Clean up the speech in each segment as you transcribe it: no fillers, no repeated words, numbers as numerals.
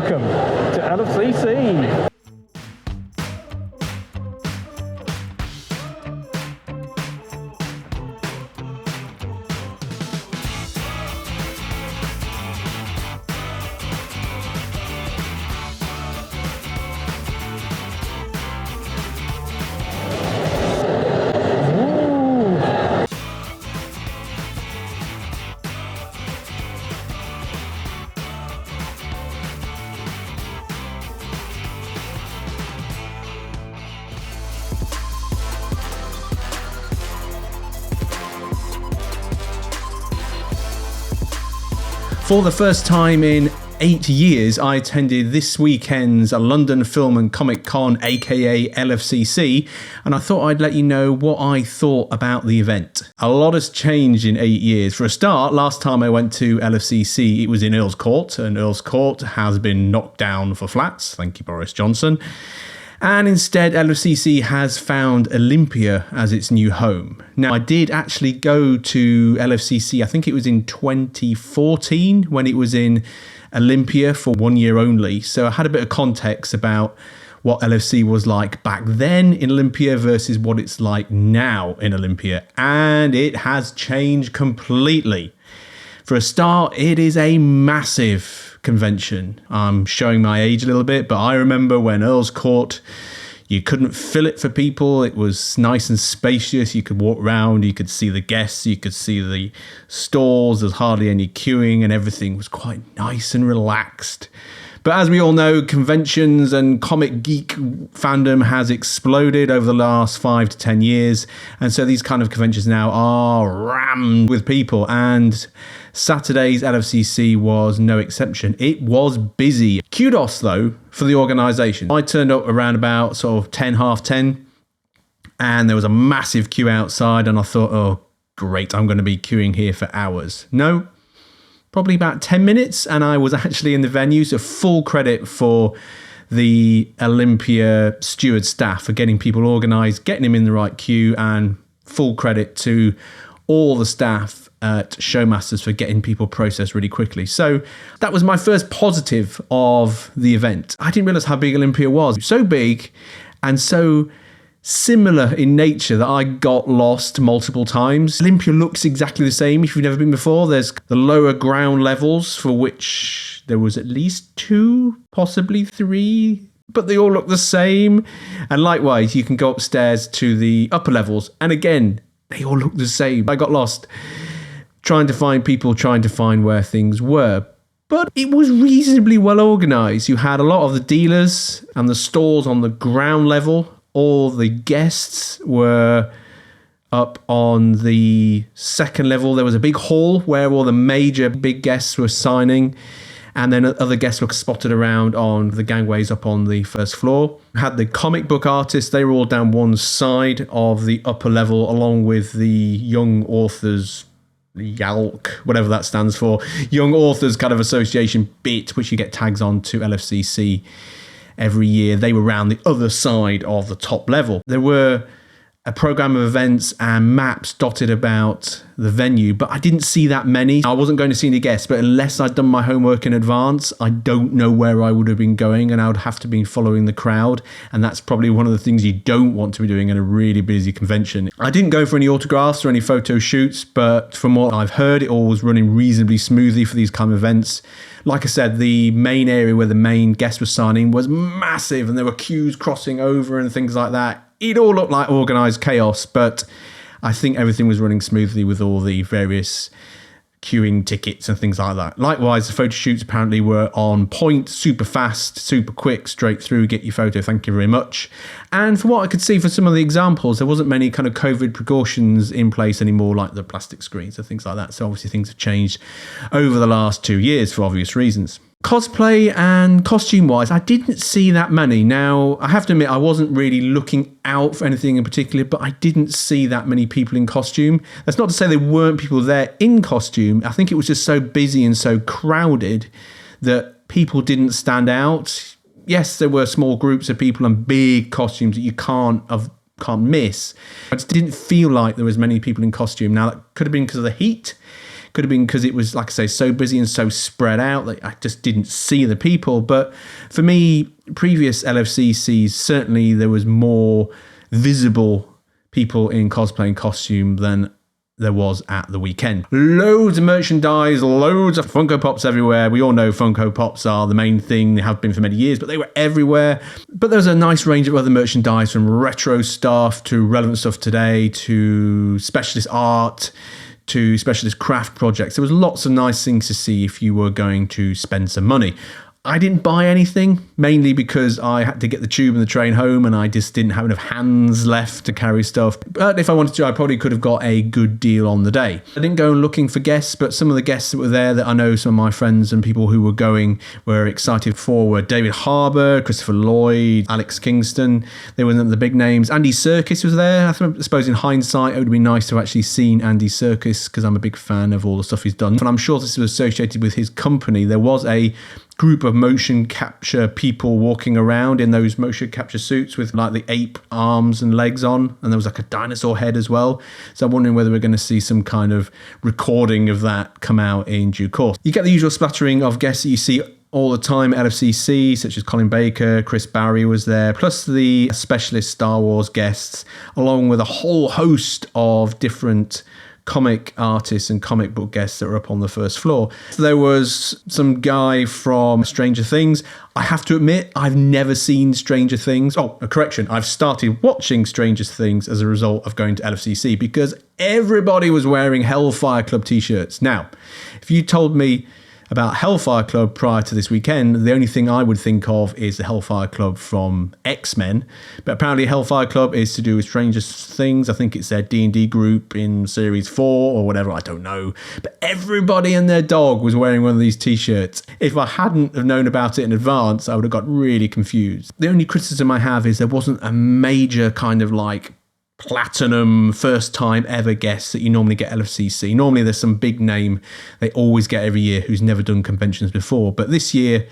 welcome to LFCC. For the first time in 8 years, I attended this weekend's London Film and Comic Con, aka LFCC, and I thought I'd let you know what I thought about the event. A lot has changed in 8 years. For a start, last time I went to LFCC, it was in Earl's Court, and Earl's Court has been knocked down for flats. Thank you, Boris Johnson. And instead, LFCC has found Olympia as its new home. Now, I did actually go to LFCC, I think it was in 2014, when it was in Olympia for 1 year only. So I had a bit of context about what LFC was like back then in Olympia versus what it's like now in Olympia. And it has changed completely. For a start, it is a massive convention. I'm showing my age a little bit, but I remember when Earl's Court, you couldn't fill it for people. It was nice and spacious. You could walk around, you could see the guests, you could see the stalls. There's hardly any queuing and everything was quite nice and relaxed. But as we all know, conventions and comic geek fandom has exploded over the last 5 to 10 years. And so these kind of conventions now are rammed with people. And Saturday's LFCC was no exception. It was busy. Kudos, though, for the organisation. I turned up around about sort of 10, half 10. And there was a massive queue outside. And I thought, oh, great, I'm going to be queuing here for hours. No. Probably about 10 minutes, and I was actually in the venue, so full credit for the Olympia steward staff for getting people organised, getting them in the right queue, and full credit to all the staff at Showmasters for getting people processed really quickly. So that was my first positive of the event. I didn't realise how big Olympia was. So big and so similar in nature that I got lost multiple times. Olympia looks exactly the same if you've never been before. There's the lower ground levels, for which there was at least 2, possibly 3, but they all look the same. And likewise, you can go upstairs to the upper levels, and again, they all look the same. I got lost trying to find people, trying to find where things were. But it was reasonably well organised. You had a lot of the dealers and the stalls on the ground level. All the guests were up on the second level. There was a big hall where all the major big guests were signing. And then other guests were spotted around on the gangways up on the first floor. Had the comic book artists. They were all down one side of the upper level, along with the young authors, YALC, whatever that stands for. Young Authors kind of Association bit, which you get tags on to LFCC every year. They were around the other side of the top level. There were a program of events and maps dotted about the venue, but I didn't see that many. I wasn't going to see any guests, but unless I'd done my homework in advance, I don't know where I would have been going, and I would have to be following the crowd. And that's probably one of the things you don't want to be doing at a really busy convention. I didn't go for any autographs or any photo shoots, but from what I've heard, it all was running reasonably smoothly for these kind of events. Like I said, the main area where the main guest was signing was massive, and there were queues crossing over and things like that. It all looked like organised chaos, but I think everything was running smoothly with all the various queuing tickets and things like that. Likewise, the photo shoots apparently were on point, super fast, super quick, straight through, get your photo, thank you very much. And from what I could see for some of the examples, there wasn't many kind of COVID precautions in place anymore, like the plastic screens and things like that. So obviously things have changed over the last 2 years for obvious reasons. Cosplay and costume-wise, I didn't see that many. Now, I have to admit, I wasn't really looking out for anything in particular, but I didn't see that many people in costume. That's not to say there weren't people there in costume. I think it was just so busy and so crowded that people didn't stand out. Yes, there were small groups of people and big costumes that you can't miss. I just didn't feel like there was many people in costume. Now, that could have been because of the heat. Could have been because it was, like I say, so busy and so spread out that I just didn't see the people. But for me, previous LFCCs, certainly there was more visible people in cosplay and costume than there was at the weekend. Loads of merchandise, loads of Funko Pops everywhere. We all know Funko Pops are the main thing. They have been for many years, but they were everywhere. But there's a nice range of other merchandise, from retro stuff to relevant stuff today to specialist art to specialist craft projects. There was lots of nice things to see if you were going to spend some money. I didn't buy anything, mainly because I had to get the tube and the train home and I just didn't have enough hands left to carry stuff. But if I wanted to, I probably could have got a good deal on the day. I didn't go looking for guests, but some of the guests that were there that I know some of my friends and people who were going were excited for were David Harbour, Christopher Lloyd, Alex Kingston. They were the big names. Andy Serkis was there. I suppose in hindsight, it would be nice to have actually seen Andy Serkis because I'm a big fan of all the stuff he's done. And I'm sure this was associated with his company. There was a group of motion capture people walking around in those motion capture suits with like the ape arms and legs on, and there was like a dinosaur head as well. So I'm wondering whether we're going to see some kind of recording of that come out in due course. You get the usual splattering of guests that you see all the time at LFCC, such as Colin Baker, Chris Barry was there, plus the specialist Star Wars guests, along with a whole host of different comic artists and comic book guests that were up on the first floor. There was some guy from Stranger Things. I have to admit, I've never seen Stranger Things. Oh, a correction. I've started watching Stranger Things as a result of going to LFCC because everybody was wearing Hellfire Club t-shirts. Now, if you told me about Hellfire Club prior to this weekend, the only thing I would think of is the Hellfire Club from X-Men. But apparently Hellfire Club is to do with Stranger Things. I think it's their D&D group in Series 4 or whatever, I don't know. But everybody and their dog was wearing one of these t-shirts. If I hadn't have known about it in advance, I would have got really confused. The only criticism I have is there wasn't a major kind of like platinum first time ever guest that you normally get at LFCC. Normally there's some big name they always get every year who's never done conventions before, but this year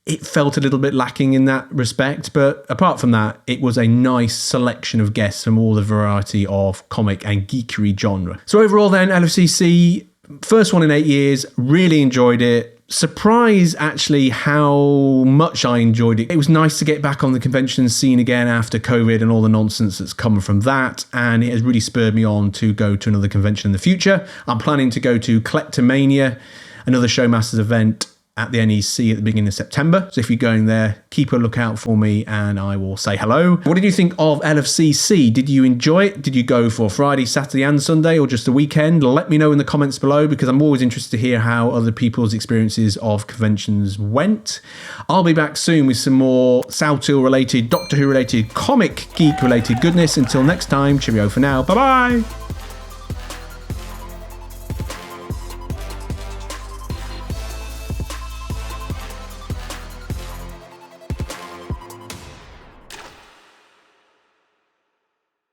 it felt a little bit lacking in that respect. But apart from that, it was a nice selection of guests from all the variety of comic and geekery genre. So overall then, LFCC, first one in 8 years, really enjoyed it. Surprised actually how much I enjoyed it. It was nice to get back on the convention scene again after COVID and all the nonsense that's come from that, and it has really spurred me on to go to another convention in the future. I'm planning to go to Collectomania, another Showmasters event at the NEC at the beginning of September. So if you're going there, keep a lookout for me and I will say hello. What did you think of LFCC? Did you enjoy it? Did you go for Friday, Saturday and Sunday or just the weekend? Let me know in the comments below because I'm always interested to hear how other people's experiences of conventions went. I'll be back soon with some more Sao Til related, Doctor Who related, comic geek related goodness. Until next time, cheerio for now. Bye-bye.